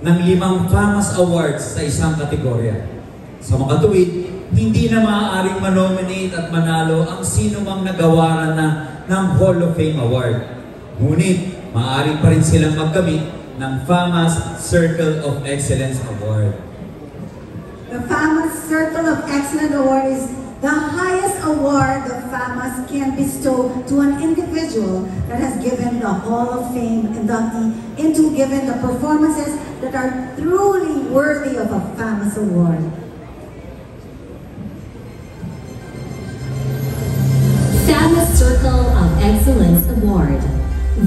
ng 5 FAMAS Awards sa isang kategorya. Sa makatuwid, hindi na maaaring manominate at manalo ang sino mang nagawaran na ng Hall of Fame Award. Ngunit, maaari pa rin silang magkamit ng FAMAS Circle of Excellence Award. The FAMAS Circle of Excellence Award is the highest award that FAMAS can bestow to an individual that has given the Hall of Fame inductee into given the performances that are truly worthy of a FAMAS award. FAMAS Circle of Excellence Award,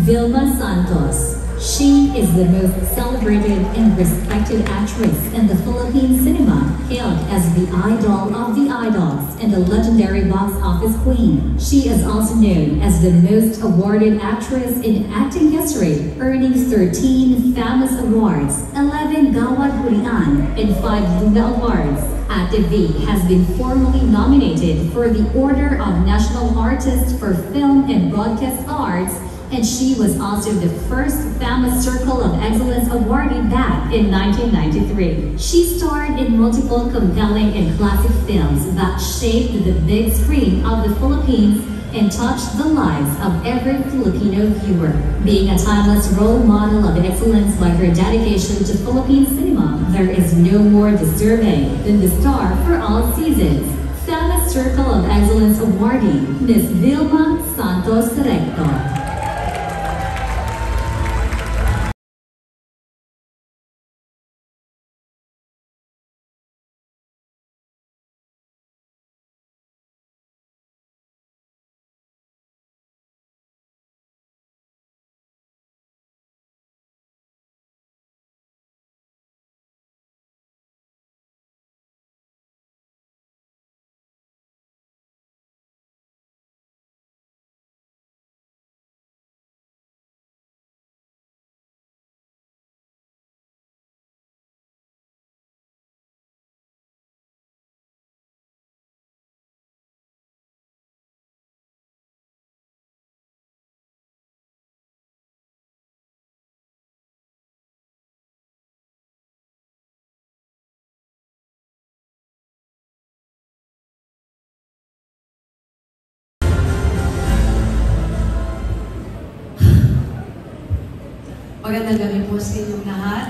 Vilma Santos. She is the most celebrated and respected actress in the Philippine cinema, hailed as the idol of the idols and the legendary box office queen. She is also known as the most awarded actress in acting history, earning 13 FAMAS Awards, 11 Gawad Hulian, and 5 Luna Awards. Ate V has been formally nominated for the Order of National Artist for Film and Broadcast Arts, and she was also the first FAMAS Circle of Excellence awardee back in 1993. She starred in multiple compelling and classic films that shaped the big screen of the Philippines and touched the lives of every Filipino viewer. Being a timeless role model of excellence like her dedication to Philippine cinema, there is no more deserving than the star for all seasons. FAMAS Circle of Excellence awardee, Ms. Vilma Santos Recto. Magandang gabi po sa inyong lahat.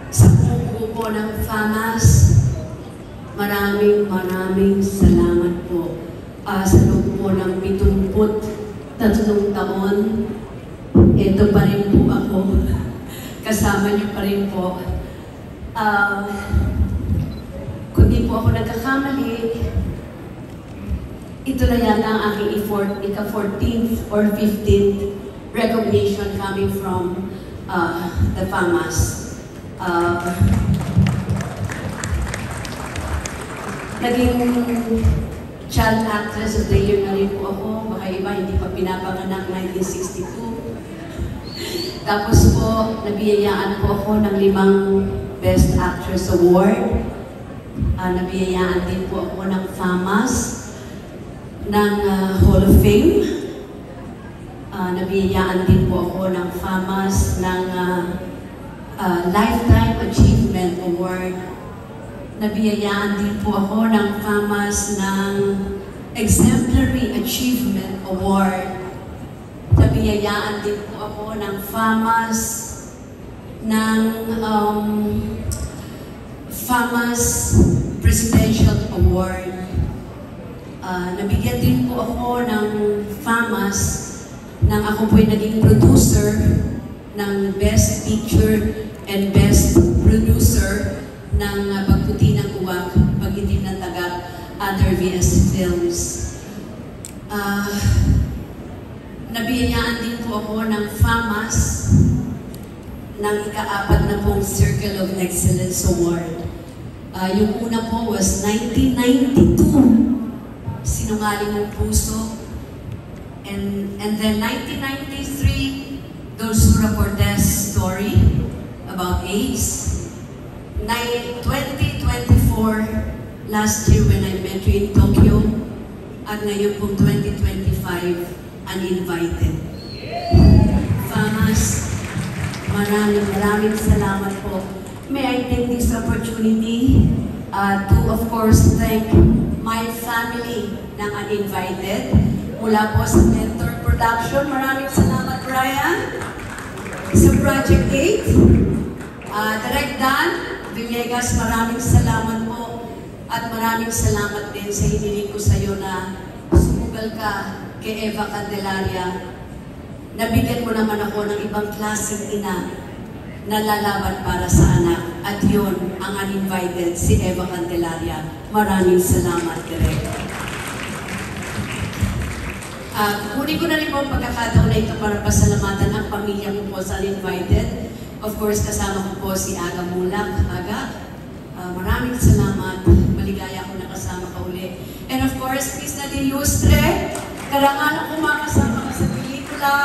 Sa buong po ng FAMAS, maraming salamat po. Sa loob po ng 73 taon, ito pa rin po ako. Kasama niyo pa rin po. Kung di po ako nagkakamali, ito na yata ang aking ika-14th or 15th recognition coming from the FAMAS. Naging Child Actress of the Year na rin po ako. Baka iba hindi pa pinapanganak 1962. Tapos po, nabiyayaan po ako ng 5 Best Actress Award. Nabiyayaan din po ako ng FAMAS, ng Hall of Fame. Nabiyayaan din po ako ng FAMAS ng Lifetime Achievement Award. Nabiyayaan din po ako ng FAMAS ng Exemplary Achievement Award. Nabiyayaan din po ako ng FAMAS ng FAMAS Presidential Award. Nabigyan din po ako ng FAMAS nang ako po'y naging producer ng Best Picture and Best Producer ng Pagputi ng Uwak, Pagitim ng Tagak, Other VS Films. Nabiyayaan din po ako ng FAMAS ng ika-4 na pong Circle of Excellence Award. Yung una po was 1992, Sinungaling ng Puso. And then 1993, Dulzura Cortez story about AIDS. 2024, last year when I met you in Tokyo, at ngayon pong 2025, Uninvited. FAMAS, Maraming salamat po. May I take this opportunity to of course thank my family ng Uninvited mula po sa Mentor Production. Maraming salamat, Ryan. Sa Project 8, Direct Dan Villegas, maraming salamat po. At maraming salamat din sa hiniling ko sa iyo na sumugal ka kay Eva Candelaria. Nabigyan mo naman ako ng ibang klaseng ina na lalaban para sa anak. At yun, ang Uninvited, si Eva Candelaria. Maraming salamat, Direk. Kunin ko na rin po ang pagkakataon na ito para pasalamatan ang pamilya ko po sa Uninvited. Of course, kasama ko po si Aga Mulak. Aga, maraming salamat. Maligaya ako nakasama ka uli. And of course, Miss Nadine Lustre, karangalan ko makasama ka sa pelikula.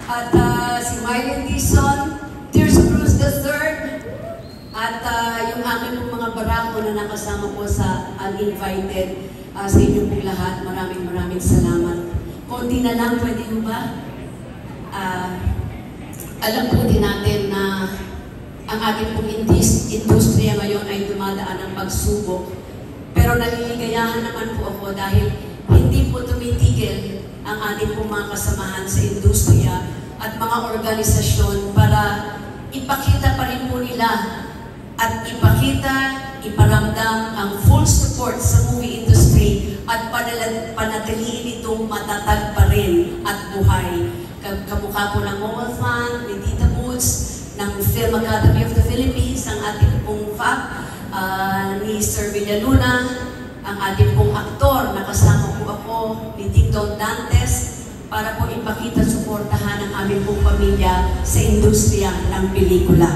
At si Mylen Dizon, Tears Cruz III, at yung aking mga barako na nakasama po sa Uninvited, sa inyo pong lahat, maraming salamat. Konti na lang, pwede mo ba? Alam po din natin na ang ating pong industriya ngayon ay dumadaan ng pagsubok. Pero naliligayahan naman po ako dahil hindi po tumitigil ang ating pong mga kasamahan sa industriya at mga organisasyon para ipakita pa rin po nila at iparamdam ang full support sa movie industry at panatiliin itong matatag pa rin at buhay. Kamukha po ng Mobile Fund, ni Tita Boots, ng Film Academy of the Philippines, ang ating pong FAP, ni Sir Villaluna, ang ating pong aktor, nakasama po ako, ni Tito Dantes, para po ipakita suportahan ang aming pong pamilya sa industriya ng pelikula.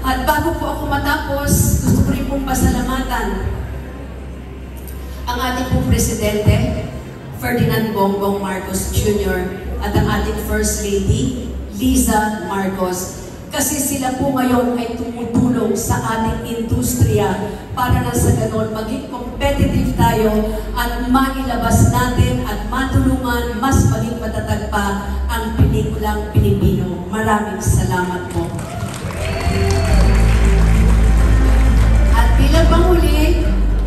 At bago po ako matapos, gusto ko rin pong pasalamatan ang ating pong Presidente, Ferdinand Bongbong Marcos Jr. at ang ating First Lady, Liza Marcos. Kasi sila po ngayon ay tumutulong sa ating industriya para na sa ganon maging competitive tayo at mailabas natin at matulungan mas maging matatag pa ang pelikulang Pilipino. Maraming salamat po. At bilang panghuli,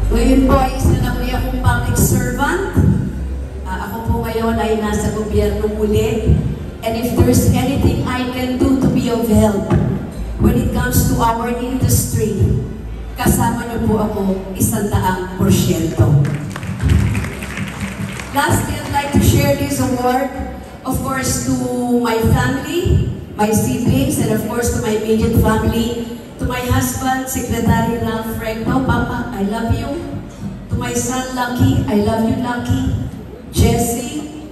ngayon po ay isa na muli akong public servant. Ako po ngayon ay nasa gobyerno muli. And if there's anything I can do to be of help when it comes to our industry, kasama niyo po ako 100%. Lastly, I'd like to share this award, of course, to my family, my siblings, and of course to my immediate family, to my husband, Secretary Ralph Recto. Papa, I love you. To my son, Lucky, I love you, Lucky. Jessie,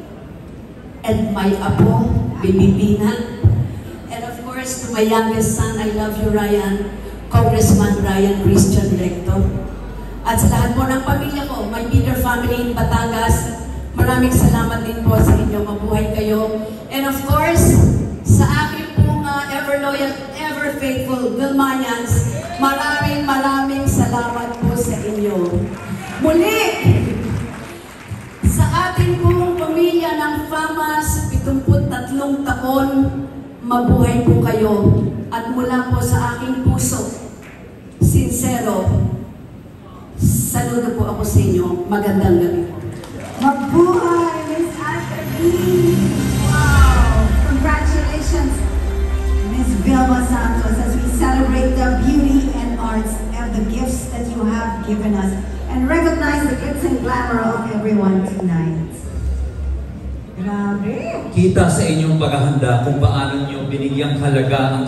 and my apo, Bibi Binan. And of course, to my youngest son, I love you, Ryan, Congressman Ryan Christian Recto. At sa lahat po ng pamilya ko, my bigger family in Batangas, maraming salamat din po sa inyo. Mabuhay kayo. And of course, sa aking pong ever loyal, ever faithful Vilmayans, maraming salamat po sa inyo. Muli, sa ating pong pamilya ng FAMAS, 73 taon, mabuhay po kayo. At mula po sa aking puso, sincero, saludo po ako sa inyo. Magandang gabi po. Mabuhay, Miss Ashley! Wow! Congratulations, Miss Vilma Santos, as we celebrate the beauty and arts and the gifts that you have given us and recognize the glitz and glamour of everyone tonight. Grabe! Kita sa inyong paghahanda kung paano nyo binigyang halaga ang